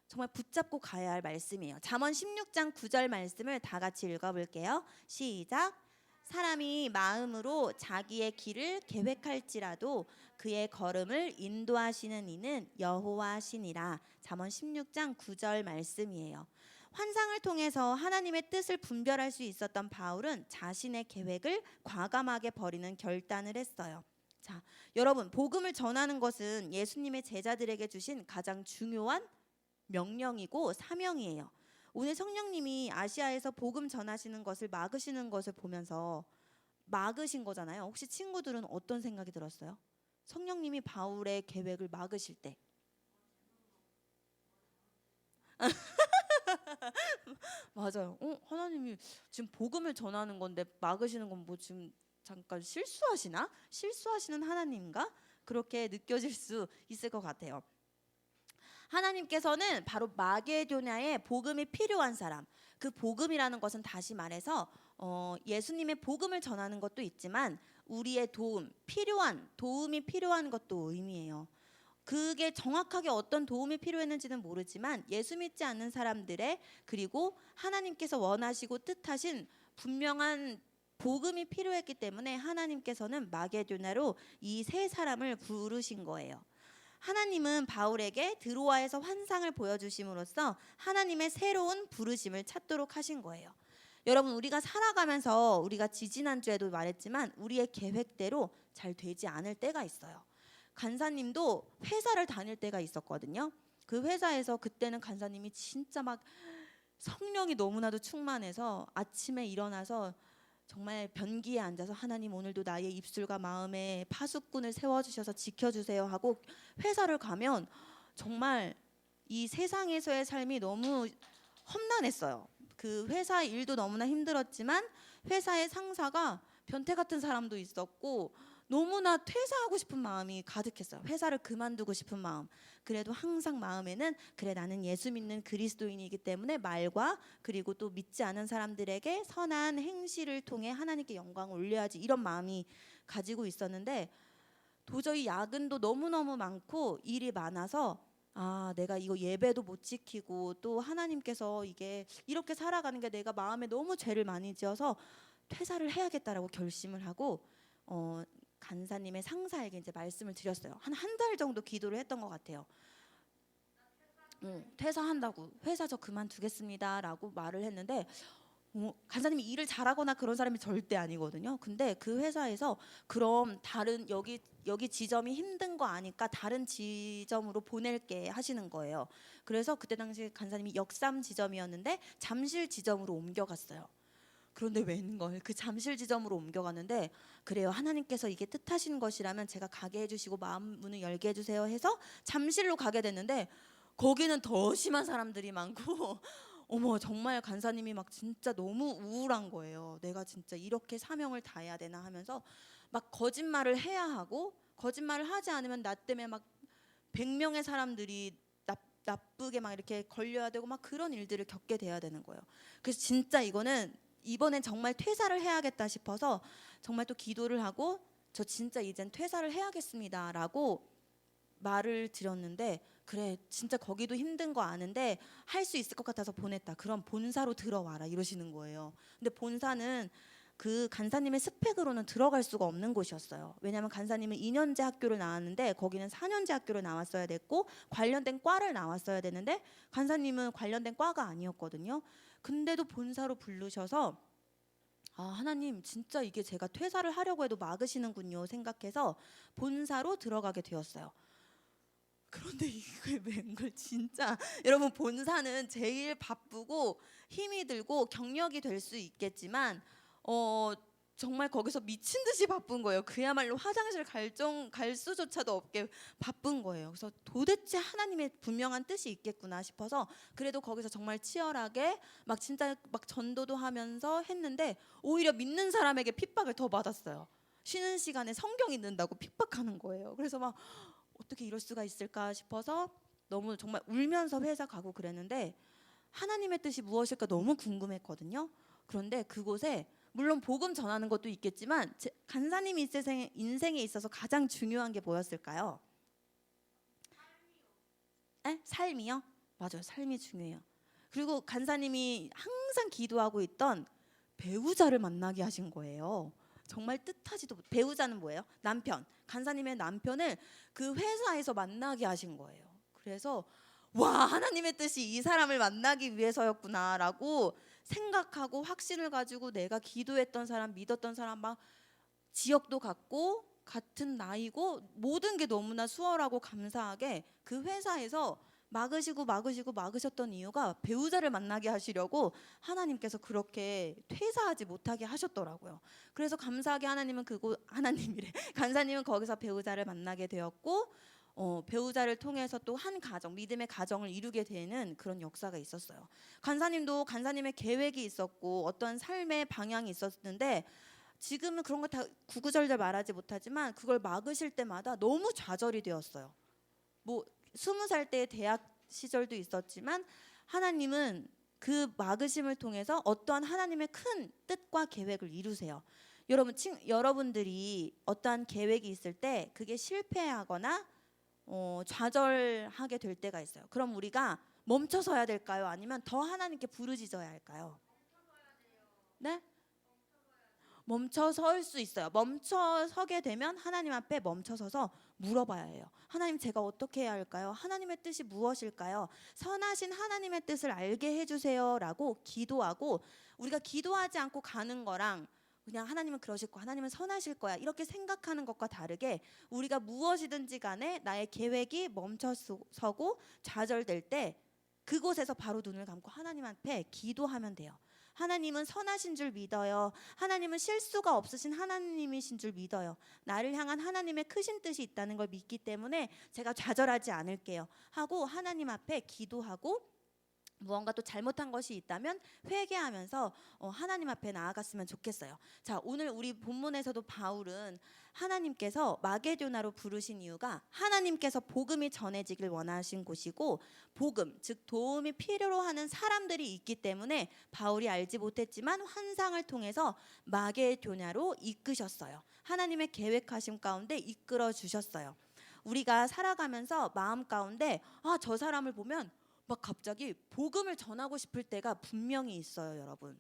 정말 붙잡고 가야 할 말씀이에요. 잠언 16장 9절 말씀을 다 같이 읽어볼게요. 시작. 사람이 마음으로 자기의 길을 계획할지라도 그의 걸음을 인도하시는 이는 여호와시니라. 잠언 16장 9절 말씀이에요. 환상을 통해서 하나님의 뜻을 분별할 수 있었던 바울은 자신의 계획을 과감하게 버리는 결단을 했어요. 자, 여러분, 복음을 전하는 것은 예수님의 제자들에게 주신 가장 중요한 명령이고 사명이에요. 오늘 성령님이 아시아에서 복음 전하시는 것을 막으시는 것을 보면서 막으신 거잖아요. 혹시 친구들은 어떤 생각이 들었어요? 성령님이 바울의 계획을 막으실 때. 맞아요. 하나님이 지금 복음을 전하는 건데 막으시는 건 뭐 지금 잠깐 실수하시나? 실수하시는 하나님인가? 그렇게 느껴질 수 있을 것 같아요. 하나님께서는 바로 마게도냐에 복음이 필요한 사람, 그 복음이라는 것은 다시 말해서 예수님의 복음을 전하는 것도 있지만 우리의 도움이 필요한 것도 의미해요. 그게 정확하게 어떤 도움이 필요했는지는 모르지만 예수 믿지 않는 사람들의 그리고 하나님께서 원하시고 뜻하신 분명한 복음이 필요했기 때문에 하나님께서는 마게도냐로 이 세 사람을 부르신 거예요. 하나님은 바울에게 드로아에서 환상을 보여주심으로써 하나님의 새로운 부르심을 찾도록 하신 거예요. 여러분, 우리가 살아가면서 우리가 지지난주에도 말했지만 우리의 계획대로 잘 되지 않을 때가 있어요. 간사님도 회사를 다닐 때가 있었거든요. 그 회사에서 그때는 간사님이 진짜 막 성령이 너무나도 충만해서 아침에 일어나서 정말 변기에 앉아서 하나님 오늘도 나의 입술과 마음에 파수꾼을 세워주셔서 지켜주세요 하고 회사를 가면 정말 이 세상에서의 삶이 너무 험난했어요. 그 회사 일도 너무나 힘들었지만 회사의 상사가 변태 같은 사람도 있었고 너무나 퇴사하고 싶은 마음이 가득했어요. 회사를 그만두고 싶은 마음. 그래도 항상 마음에는 그래 나는 예수 믿는 그리스도인이기 때문에 말과 그리고 또 믿지 않은 사람들에게 선한 행실을 통해 하나님께 영광을 올려야지 이런 마음이 가지고 있었는데 도저히 야근도 너무너무 많고 일이 많아서 내가 이거 예배도 못 지키고 또 하나님께서 이게 이렇게 살아가는 게 내가 마음에 너무 죄를 많이 지어서 퇴사를 해야겠다라고 결심을 하고 간사님의 상사에게 이제 말씀을 드렸어요. 한 달 정도 기도를 했던 것 같아요. 퇴사한다고 회사 저 그만두겠습니다라고 말을 했는데 간사님이 일을 잘하거나 그런 사람이 절대 아니거든요. 근데 그 회사에서 그럼 다른 여기 지점이 힘든 거 아니까 다른 지점으로 보낼게 하시는 거예요. 그래서 그때 당시 간사님이 역삼 지점이었는데 잠실 지점으로 옮겨갔어요. 그런데 웬걸 그 잠실 지점으로 옮겨갔는데 그래요. 하나님께서 이게 뜻하신 것이라면 제가 가게 해주시고 마음 문을 열게 해주세요 해서 잠실로 가게 됐는데 거기는 더 심한 사람들이 많고 어머 정말 간사님이 막 진짜 너무 우울한 거예요. 내가 진짜 이렇게 사명을 다해야 되나 하면서 막 거짓말을 해야 하고 거짓말을 하지 않으면 나 때문에 막 100명의 사람들이 나쁘게 막 이렇게 걸려야 되고 막 그런 일들을 겪게 돼야 되는 거예요. 그래서 진짜 이번엔 정말 퇴사를 해야겠다 싶어서 정말 또 기도를 하고 저 진짜 이젠 퇴사를 해야겠습니다라고 말을 드렸는데 그래 진짜 거기도 힘든 거 아는데 할 수 있을 것 같아서 보냈다. 그럼 본사로 들어와라 이러시는 거예요. 근데 본사는 그 간사님의 스펙으로는 들어갈 수가 없는 곳이었어요. 왜냐하면 간사님은 2년제 학교를 나왔는데 거기는 4년제 학교를 나왔어야 됐고 관련된 과를 나왔어야 되는데 간사님은 관련된 과가 아니었거든요. 근데도 본사로 부르셔서 아, 하나님 진짜 이게 제가 퇴사를 하려고 해도 막으시는군요 생각해서 본사로 들어가게 되었어요. 그런데 이게 웬걸 진짜 여러분, 본사는 제일 바쁘고 힘이 들고 경력이 될 수 있겠지만 정말 거기서 미친 듯이 바쁜 거예요. 그야말로 화장실 갈 수조차도 없게 바쁜 거예요. 그래서 도대체 하나님의 분명한 뜻이 있겠구나 싶어서 그래도 거기서 정말 치열하게 막 진짜 막 전도도 하면서 했는데 오히려 믿는 사람에게 핍박을 더 받았어요. 쉬는 시간에 성경 읽는다고 핍박하는 거예요. 그래서 막 어떻게 이럴 수가 있을까 싶어서 너무 정말 울면서 회사 가고 그랬는데 하나님의 뜻이 무엇일까 너무 궁금했거든요. 그런데 그곳에 물론 복음 전하는 것도 있겠지만 간사님이 인생에 있어서 가장 중요한 게 뭐였을까요? 삶이요? 맞아요. 삶이 중요해요. 그리고 간사님이 항상 기도하고 있던 배우자를 만나게 하신 거예요. 정말 뜻하지도 배우자는 뭐예요? 남편. 간사님의 남편을 그 회사에서 만나게 하신 거예요. 그래서 와, 하나님의 뜻이 이 사람을 만나기 위해서였구나라고 생각하고 확신을 가지고 내가 기도했던 사람, 믿었던 사람, 막 지역도 같고 같은 나이고 모든 게 너무나 수월하고 감사하게 그 회사에서 막으셨던 이유가 배우자를 만나게 하시려고 하나님께서 그렇게 퇴사하지 못하게 하셨더라고요. 그래서 감사하게 간사님은 거기서 배우자를 만나게 되었고 배우자를 통해서 또 한 가정, 믿음의 가정을 이루게 되는 그런 역사가 있었어요. 간사님도 간사님의 계획이 있었고 어떤 삶의 방향이 있었는데 지금은 그런 거 다 구구절절 말하지 못하지만 그걸 막으실 때마다 너무 좌절이 되었어요. 20살 때의 대학 시절도 있었지만 하나님은 그 막으심을 통해서 어떠한 하나님의 큰 뜻과 계획을 이루세요. 여러분들이 어떠한 계획이 있을 때 그게 실패하거나 좌절하게 될 때가 있어요. 그럼 우리가 멈춰서야 될까요? 아니면 더 하나님께 부르짖어야 할까요? 네? 멈춰설 수 있어요. 멈춰서게 되면 하나님 앞에 멈춰서서 물어봐야 해요. 하나님, 제가 어떻게 해야 할까요? 하나님의 뜻이 무엇일까요? 선하신 하나님의 뜻을 알게 해주세요 라고 기도하고, 우리가 기도하지 않고 가는 거랑 그냥 하나님은 그러실 거야, 하나님은 선하실 거야 이렇게 생각하는 것과 다르게 우리가 무엇이든지 간에 나의 계획이 멈춰서고 좌절될 때 그곳에서 바로 눈을 감고 하나님 앞에 기도하면 돼요. 하나님은 선하신 줄 믿어요. 하나님은 실수가 없으신 하나님이신 줄 믿어요. 나를 향한 하나님의 크신 뜻이 있다는 걸 믿기 때문에 제가 좌절하지 않을게요 하고 하나님 앞에 기도하고, 무언가 또 잘못한 것이 있다면 회개하면서 하나님 앞에 나아갔으면 좋겠어요. 자, 오늘 우리 본문에서도 바울은 하나님께서 마게도나로 부르신 이유가 하나님께서 복음이 전해지길 원하신 곳이고, 복음 즉 도움이 필요로 하는 사람들이 있기 때문에 바울이 알지 못했지만 환상을 통해서 마게도나로 이끄셨어요. 하나님의 계획하심 가운데 이끌어 주셨어요. 우리가 살아가면서 마음 가운데 저 사람을 보면 막 갑자기 복음을 전하고 싶을 때가 분명히 있어요. 여러분,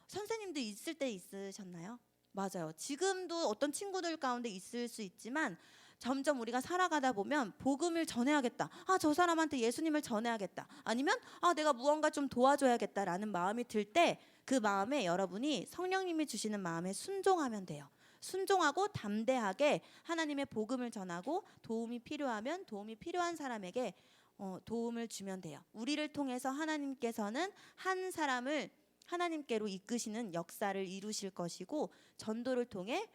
선생님도 있을 때 있으셨나요? 맞아요. 지금도 어떤 친구들 가운데 있을 수 있지만 점점 우리가 살아가다 보면 복음을 전해야겠다, 저 사람한테 예수님을 전해야겠다, 아니면 내가 무언가 좀 도와줘야겠다라는 마음이 들 때 그 마음에 여러분이 성령님이 주시는 마음에 순종하면 돼요. 순종하고 담대하게 하나님의 복음을 전하고 도움이 필요하면 도움이 필요한 사람에게 도움을 주면 돼요. 우리를 통해서 하나님께서는 한 사람을 하나님께로 이끄시는 역사를 이루실 것이고, 전도를 통해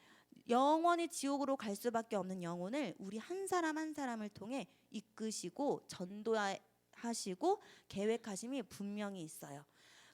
영원히 지옥으로 갈 수밖에 없는 영혼을 우리 한 사람 한 사람을 통해 이끄시고 전도하시고 계획하심이 분명히 있어요.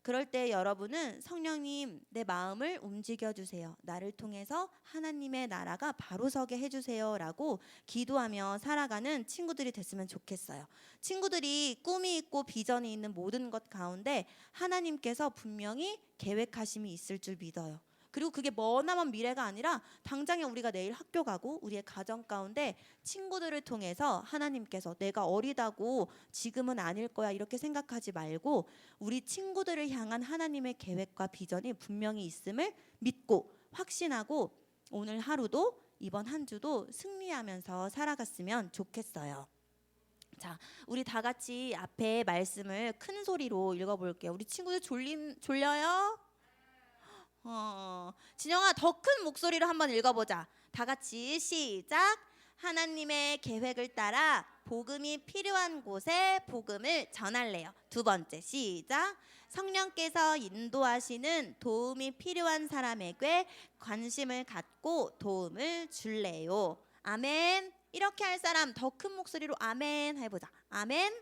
그럴 때 여러분은 성령님, 내 마음을 움직여 주세요, 나를 통해서 하나님의 나라가 바로 서게 해주세요 라고 기도하며 살아가는 친구들이 됐으면 좋겠어요. 친구들이 꿈이 있고 비전이 있는 모든 것 가운데 하나님께서 분명히 계획하심이 있을 줄 믿어요. 그리고 그게 머나먼 미래가 아니라 당장에 우리가 내일 학교 가고 우리의 가정 가운데 친구들을 통해서 하나님께서 내가 어리다고 지금은 아닐 거야 이렇게 생각하지 말고 우리 친구들을 향한 하나님의 계획과 비전이 분명히 있음을 믿고 확신하고 오늘 하루도 이번 한 주도 승리하면서 살아갔으면 좋겠어요. 자, 우리 다 같이 앞에 말씀을 큰 소리로 읽어볼게요. 우리 친구들 졸려요? 진영아, 더 큰 목소리로 한번 읽어보자. 다 같이 시작. 하나님의 계획을 따라 복음이 필요한 곳에 복음을 전할래요. 두 번째 시작. 성령께서 인도하시는 도움이 필요한 사람에게 관심을 갖고 도움을 줄래요. 아멘. 이렇게 할 사람 더 큰 목소리로 아멘 해보자. 아멘.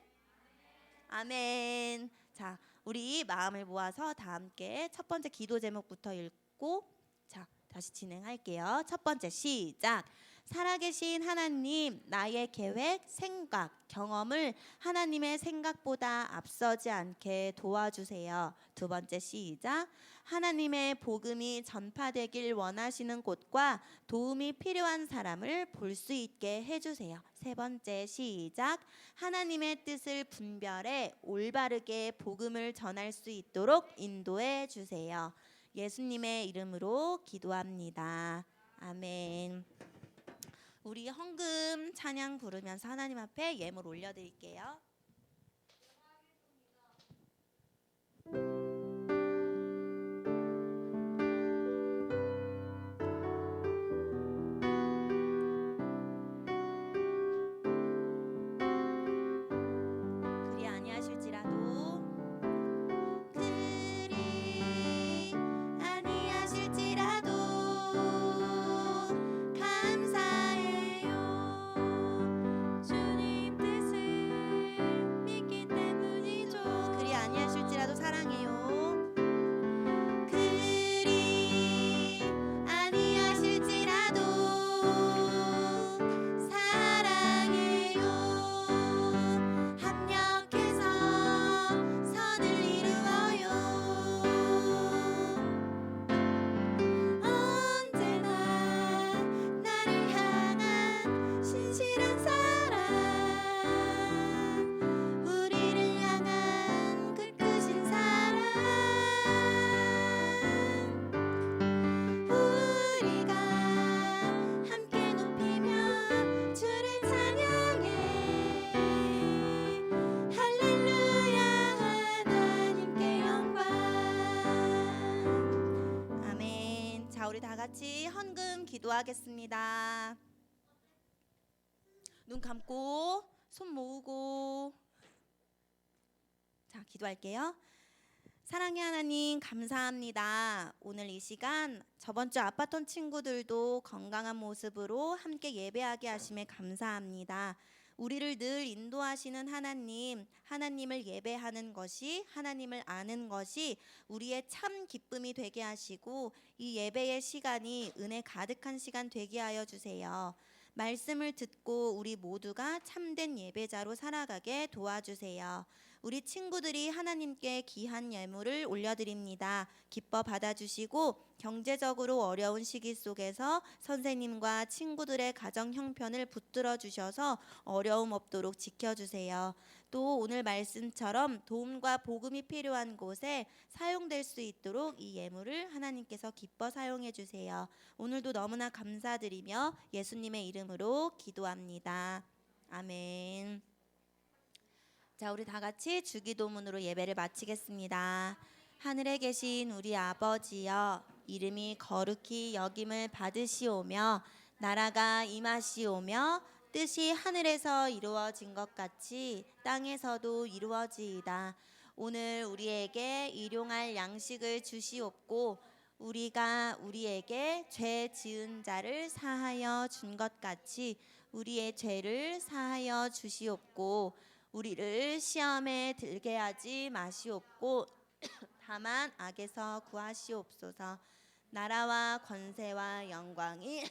아멘. 자, 우리 마음을 모아서 다 함께 첫 번째 기도 제목부터 읽고 자, 다시 진행할게요. 첫 번째 시작. 살아계신 하나님, 나의 계획, 생각, 경험을 하나님의 생각보다 앞서지 않게 도와주세요. 두 번째 시작. 하나님의 복음이 전파되길 원하시는 곳과 도움이 필요한 사람을 볼 수 있게 해주세요. 세 번째 시작. 하나님의 뜻을 분별해 올바르게 복음을 전할 수 있도록 인도해 주세요. 예수님의 이름으로 기도합니다. 아멘. 우리 헌금 찬양 부르면서 하나님 앞에 예물 올려드릴게요. 그리 아니하실지라도 주님 뜻을 믿기 때문이죠. 그리 아니하실지라도 사랑해요. 그리 아니하실지라도 사랑해요. 합력해서 선을 이루어요. 언제나 나를 향한 신실한 사랑, 우리를 향한 그 크신 사랑, 우리가 함께 높이며 주를 찬양해. 할렐루야. 하나님께 영광. 아멘. 자, 우리 다 같이 헌금 기도하겠습니다. 눈 감고 손 모으고 자, 기도할게요. 사랑의 하나님, 감사합니다. 오늘 이 시간 저번 주 아팠던 친구들도 건강한 모습으로 함께 예배하게 하심에 감사합니다. 우리를 늘 인도하시는 하나님, 하나님을 예배하는 것이, 하나님을 아는 것이 우리의 참 기쁨이 되게 하시고 이 예배의 시간이 은혜 가득한 시간 되게 하여 주세요. 말씀을 듣고 우리 모두가 참된 예배자로 살아가게 도와주세요. 우리 친구들이 하나님께 귀한 예물을 올려드립니다. 기뻐 받아주시고 경제적으로 어려운 시기 속에서 선생님과 친구들의 가정 형편을 붙들어 주셔서 어려움 없도록 지켜주세요. 또 오늘 말씀처럼 도움과 복음이 필요한 곳에 사용될 수 있도록 이 예물을 하나님께서 기뻐 사용해 주세요. 오늘도 너무나 감사드리며 예수님의 이름으로 기도합니다. 아멘. 자, 우리 다 같이 주기도문으로 예배를 마치겠습니다. 하늘에 계신 우리 아버지여, 이름이 거룩히 여김을 받으시오며 나라가 임하시오며 뜻이 하늘에서 이루어진 것 같이 땅에서도 이루어지이다. 오늘 우리에게 일용할 양식을 주시옵고 우리가 우리에게 죄 지은 자를 사하여 준 것 같이 우리의 죄를 사하여 주시옵고 우리를 시험에 들게 하지 마시옵고 다만 악에서 구하시옵소서. 나라와 권세와 영광이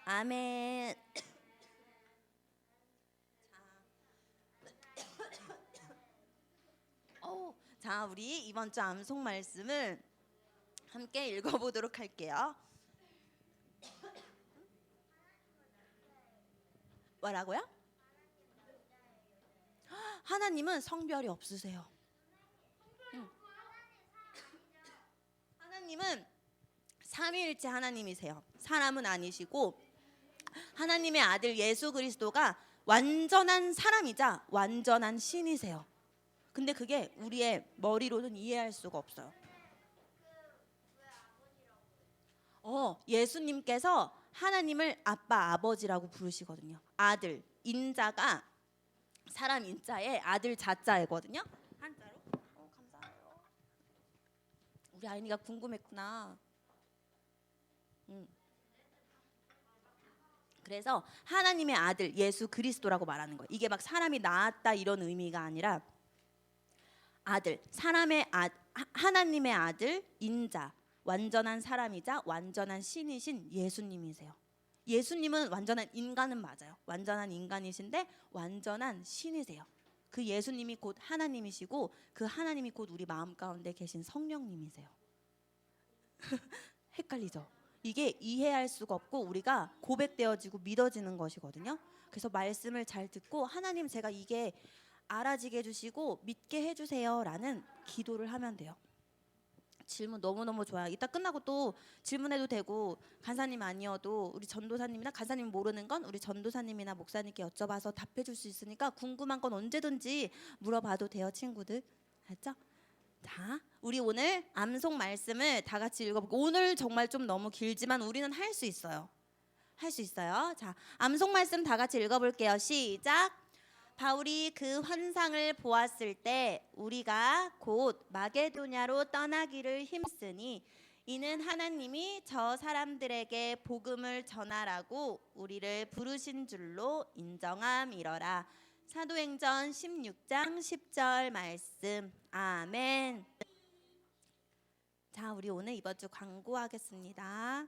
아멘. 자, 자, 우리 이번 주 암송 말씀을 함께 읽어보도록 할게요. 뭐라고요? 하나님은 성별이 없으세요. 하나님은 삼위일체 하나님이세요. 사람은 아니시고 하나님의 아들 예수 그리스도가 완전한 사람이자 완전한 신이세요. 근데 그게 우리의 머리로는 이해할 수가 없어요. 예수님께서 하나님을 아빠 아버지라고 부르시거든요. 아들 인자가 사람 인자에 아들 자자이거든요. 한자로. 감사해요. 우리 아이니가 궁금했구나. 그래서 하나님의 아들 예수 그리스도라고 말하는 거예요. 이게 막 사람이 낳았다 이런 의미가 아니라 아들, 하나님의 아들 인자, 완전한 사람이자 완전한 신이신 예수님이세요. 예수님은 완전한 인간은 맞아요. 완전한 인간이신데 완전한 신이세요. 그 예수님이 곧 하나님이시고 그 하나님이 곧 우리 마음 가운데 계신 성령님이세요. 헷갈리죠? 이게 이해할 수가 없고 우리가 고백되어지고 믿어지는 것이거든요. 그래서 말씀을 잘 듣고 하나님 제가 이게 알아지게 해주시고 믿게 해주세요 라는 기도를 하면 돼요. 질문 너무너무 좋아요. 이따 끝나고 또 질문해도 되고 간사님 아니어도 우리 전도사님이나 간사님 모르는 건 우리 전도사님이나 목사님께 여쭤봐서 답해 줄 수 있으니까 궁금한 건 언제든지 물어봐도 돼요, 친구들. 알죠? 자, 우리 오늘 암송 말씀을 다 같이 읽어볼게요. 오늘 정말 좀 너무 길지만 우리는 할 수 있어요. 할 수 있어요. 자, 암송 말씀 다 같이 읽어볼게요. 시작. 바울이 그 환상을 보았을 때 우리가 곧 마게도냐로 떠나기를 힘쓰니 이는 하나님이 저 사람들에게 복음을 전하라고 우리를 부르신 줄로 인정함이러라. 사도행전 16장 10절 말씀. 아멘. 자, 우리 오늘 이번 주 광고하겠습니다.